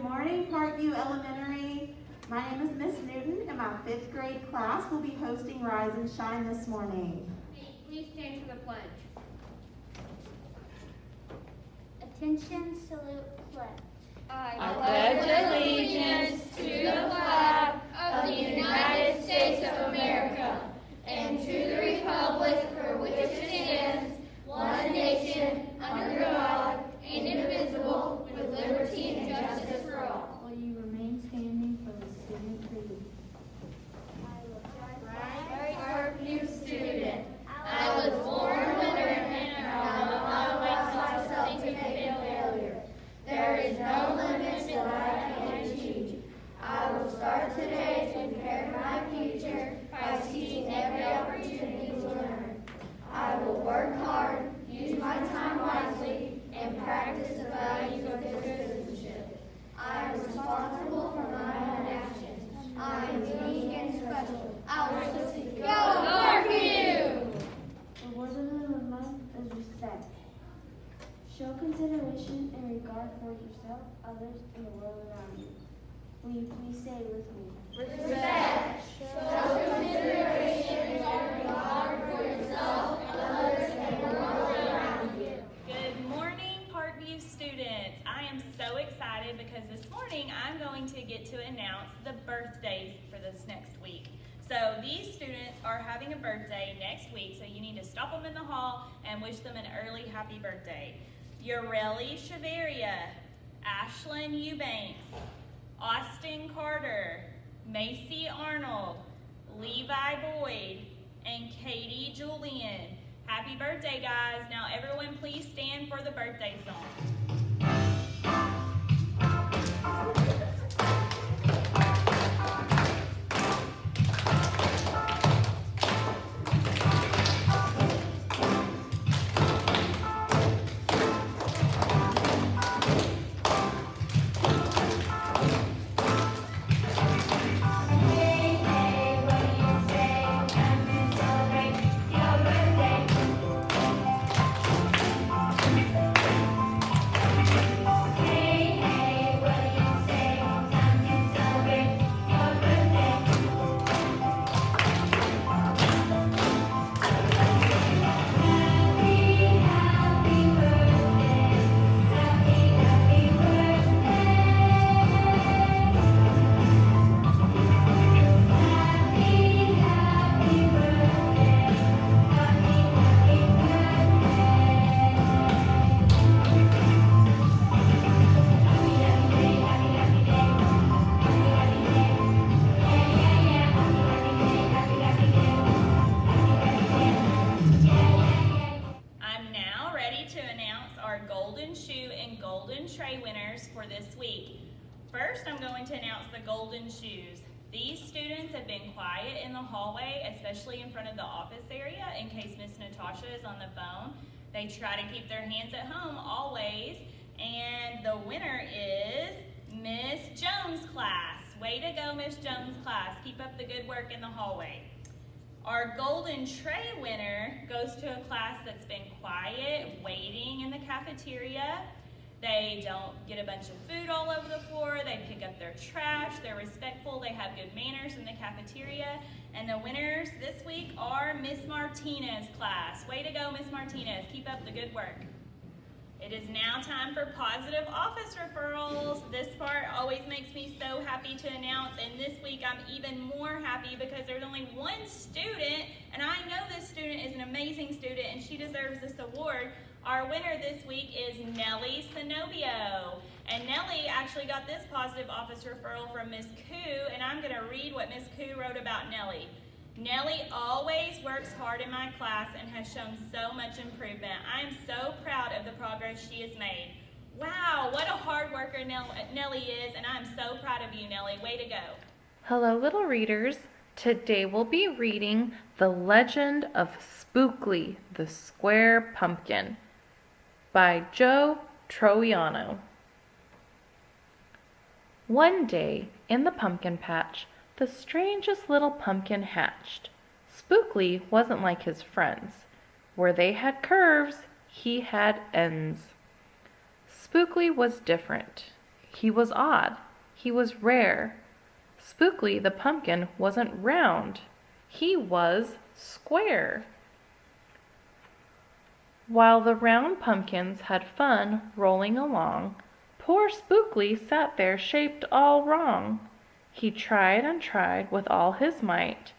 Good morning, Parkview Elementary. My name is Miss Newton, and my 5th grade class will be hosting Rise and Shine this morning. Please stand for the pledge. Attention, salute, pledge. I pledge allegiance to the flag of the United States of America and to the republic for which it stands, one nation, under God, indivisible, with liberty and justice for all. Will you remain standing for the student greeting? Parkview student, I was born with a and I will not allow myself to failure. There is no limit that I can achieve. I will start today to prepare my future by seizing every opportunity to learn. I will work hard, use my time wisely, and practice the values of good citizenship. I am responsible for my own actions. I am unique and special. I will succeed. Go Parkview! The word of the month is respect. Show consideration and regard for yourself, others, and the world around you. Will you please say it with me? Respect. Show consideration and regard for yourself, others, and the world around you. Good morning, Parkview students. I am so excited because this morning I'm going to get to announce the birthdays for this next week. So these students are having a birthday next week, so you need to stop them in the hall and wish them an early happy birthday. Ureli Chavaria, Ashlyn Eubanks, Austin Carter, Macy Arnold, Levi Boyd, and Katie Julian. Happy birthday, guys. Now everyone please stand for the birthday song. I'm now ready to announce our Golden Shoe and Golden Tray winners for this week. First, I'm going to announce the Golden Shoes. These students have been quiet in the hallway, especially in front of the office area, in case Miss Natasha is on the phone. They try to keep their hands at home always, and the winner is Miss Jones' class. Way to go, Miss Jones' class. Keep up the good work in the hallway. Our Golden Tray winner goes to a class that's been quiet, waiting in the cafeteria. They don't get a bunch of food all over the floor. They pick up their trash. They're respectful. They have good manners in the cafeteria. And the winners this week are Miss Martinez' class. Way to go, Miss Martinez. Keep up the good work. It is now time for positive office referrals. This part always makes me so happy to announce, and this week I'm even more happy because there's only one student, and I know this student is an amazing student and she deserves this award. Our winner this week is Nellie Cenobio. And Nellie actually got this positive office referral from Miss Koo, and I'm gonna read what Miss Koo wrote about Nellie. Nellie always works hard in my class and has shown so much improvement. I am so proud of the progress she has made. Wow, what a hard worker Nellie is, and I'm so proud of you, Nellie. Way to go. Hello, little readers. Today we'll be reading The Legend of Spookly, the Square Pumpkin by Joe Troiano. One day in the pumpkin patch, the strangest little pumpkin hatched. Spookly wasn't like his friends. Where they had curves, he had ends. Spookly was different. He was odd. He was rare. Spookly the pumpkin wasn't round. He was square. While the round pumpkins had fun rolling along, poor Spookly sat there shaped all wrong. He tried and tried with all his might,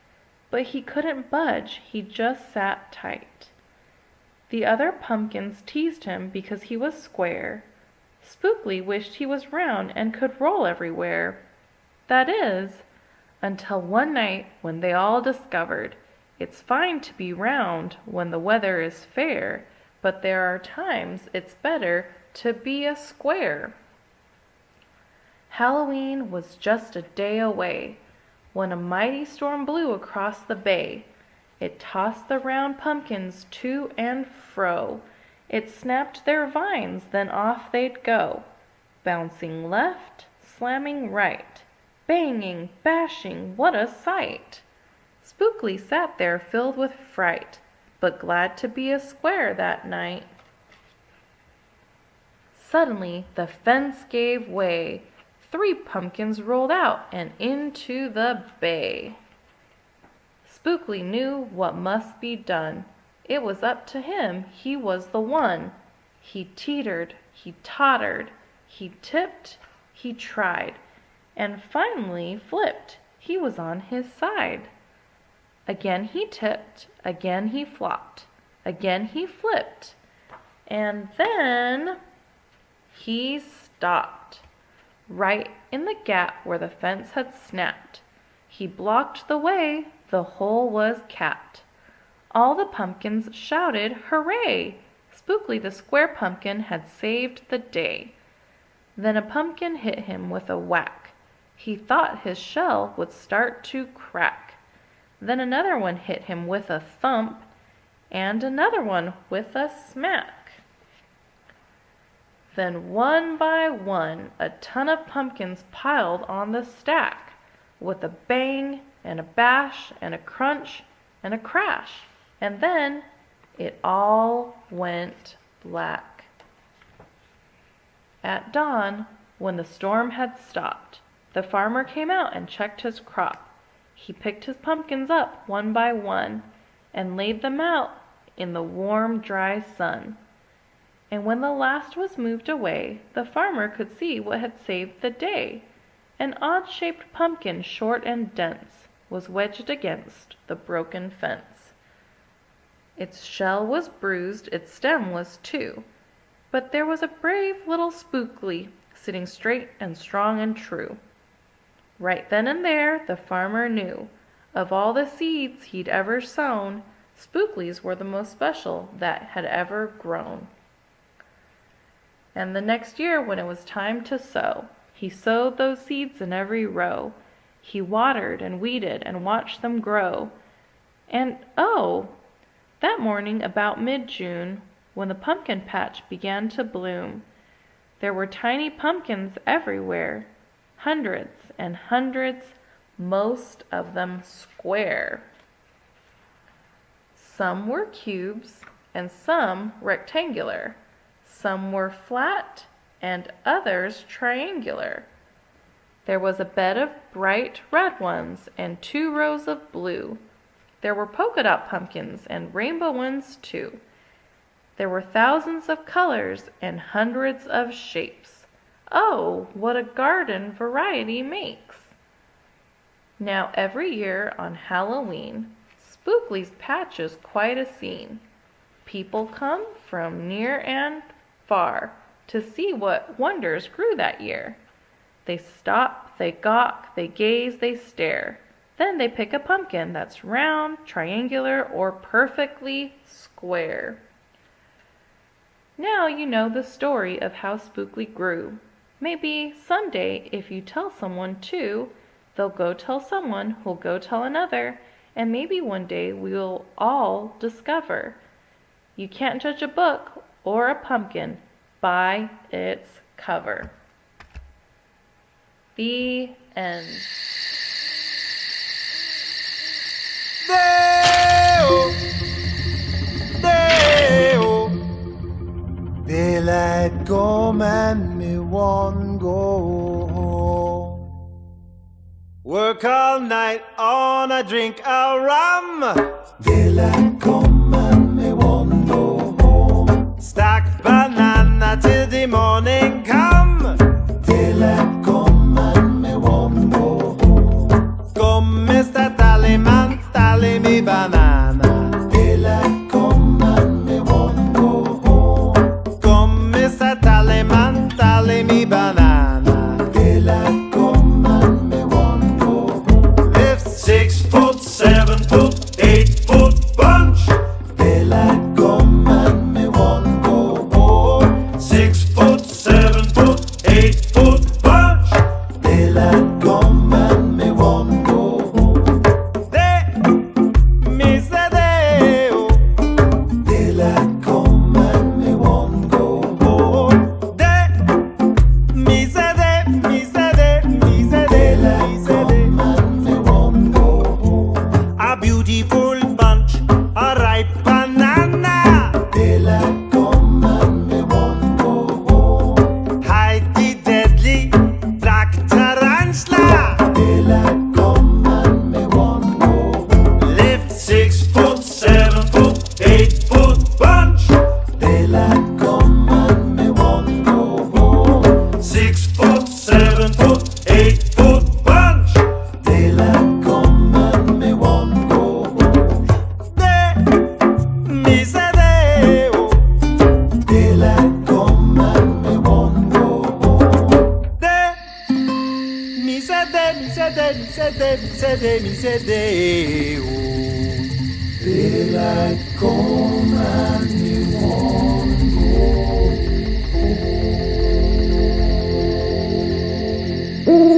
but he couldn't budge, he just sat tight. The other pumpkins teased him because he was square. Spookly wished he was round and could roll everywhere. That is, until one night when they all discovered it's fine to be round when the weather is fair, but there are times it's better to be a square. Halloween was just a day away when a mighty storm blew across the bay. It tossed the round pumpkins to and fro. It snapped their vines, then off they'd go, bouncing left, slamming right, banging, bashing, what a sight! Spookly sat there filled with fright, but glad to be a square that night. Suddenly the fence gave way. 3 pumpkins rolled out and into the bay. Spookly knew what must be done. It was up to him, he was the one. He teetered, he tottered, he tipped, he tried, and finally flipped. He was on his side. Again he tipped, again he flopped, again he flipped, and then he stopped. Right in the gap where the fence had snapped. He blocked the way, the hole was capped. All the pumpkins shouted, "Hooray!" Spookly the square pumpkin had saved the day. Then a pumpkin hit him with a whack. He thought his shell would start to crack. Then another one hit him with a thump, and another one with a smack. Then one by one, a ton of pumpkins piled on the stack, with a bang and a bash and a crunch and a crash, and then it all went black. At dawn, when the storm had stopped, the farmer came out and checked his crop. He picked his pumpkins up one by one and laid them out in the warm, dry sun. And when the last was moved away, the farmer could see what had saved the day. An odd-shaped pumpkin, short and dense, was wedged against the broken fence. Its shell was bruised, its stem was too, but there was a brave little Spookly sitting straight and strong and true. Right then and there the farmer knew, of all the seeds he'd ever sown, Spookly's were the most special that had ever grown. And the next year, when it was time to sow, he sowed those seeds in every row. He watered and weeded and watched them grow. And oh, that morning about mid-June, when the pumpkin patch began to bloom, there were tiny pumpkins everywhere, hundreds and hundreds, most of them square. Some were cubes and some rectangular. Some were flat and others triangular. There was a bed of bright red ones and 2 rows of blue. There were polka dot pumpkins and rainbow ones too. There were thousands of colors and hundreds of shapes. Oh, what a garden variety makes! Now every year on Halloween, Spookly's patch is quite a scene. People come from near and far to see what wonders grew that year. They stop, they gawk, they gaze, they stare. Then they pick a pumpkin that's round, triangular, or perfectly square. Now you know the story of how Spookly grew. Maybe someday, if you tell someone too, they'll go tell someone who'll go tell another, and maybe one day we'll all discover you can't judge a book or a pumpkin by its cover. The end. Daylight come and me wonder go home. Work all night on a drink of rum. Daylight come and me won't go home. Stack banana till the morning come. Daylight come and me won't go home. Come, Mr. Tallyman, tally me banana. Daylight come and me won't go home. Come, Mr. Tallyman, tally me banana. Daylight come and me won't go home. Lift 6 foot, 7 foot, 8 foot bunch. Daylight come and me won't go home. 6 foot, 7 foot, 8 foot bunch. Daylight come and me won't go home. Day, me say day, oh. Daylight come and me won't go home. Day, me say day, me say day, me say day, me say day, and me won't go home. A beautiful bunch, a ripe banana. Daylight come and me won't go home. Hide the deadly black tarantula. Daylight come and me won't go home. Lift 6 foot, 7 foot, 8 foot bunch. Daylight come and me won't go home. 6 foot, 7 foot, 8 foot bunch. Daylight come and me won't go home. Day, me say day, oh. Daylight come and me won't go home. Day, me say day, me say day, me say day, me say day, me say day, oh. Daylight come and me won't go home.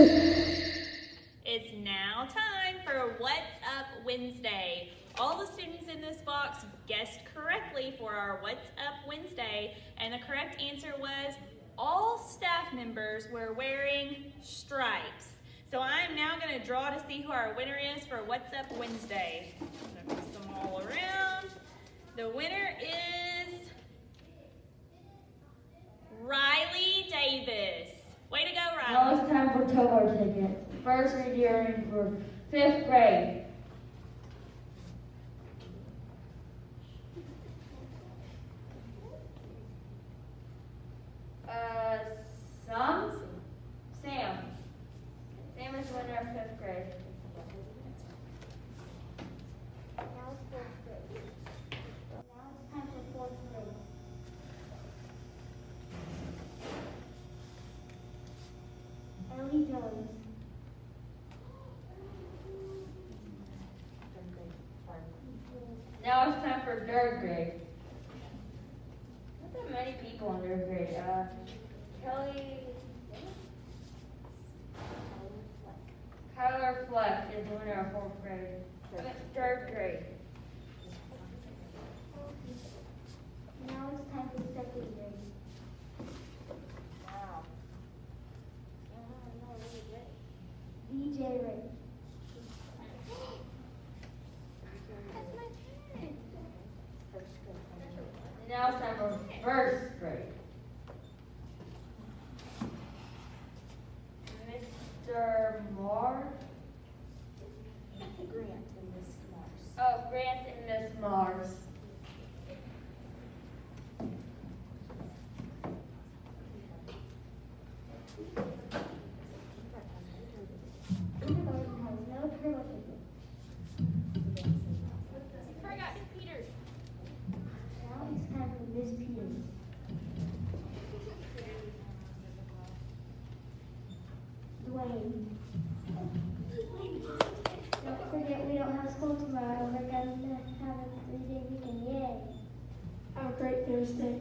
It's now time for What's Up Wednesday. All the students in this box guessed correctly for our What's Up Wednesday, and the correct answer was all staff members were wearing stripes. So I'm now going to draw to see who our winner is for What's Up Wednesday. I'm going to mix them all around. The winner is Riley Davis. Way to go, Now Riley. it's time for Togo tickets. First reading for 5th grade. Sam. Sam is winner of 5th grade. Now it's 4th grade. Now it's time for 4th grade. Ellie Jones. Now it's time for 3rd grade. Not that many people in 3rd grade. Kyler Fleck is the winner of 4th grade. 3rd grade. Now it's time for 2nd grade. Wow. BJ Ray. Now it's time for 1st grade. Mr. Moore. Grant and Miss Mars. Oh, Grant and Miss Mars. Kindergarten has no turtle ticket. Forgot Miss Peters. Now it's time for Miss Peters. Dwayne. Don't forget we don't have school tomorrow. We're going to have a 3-day weekend. Yay. Have a great Thursday.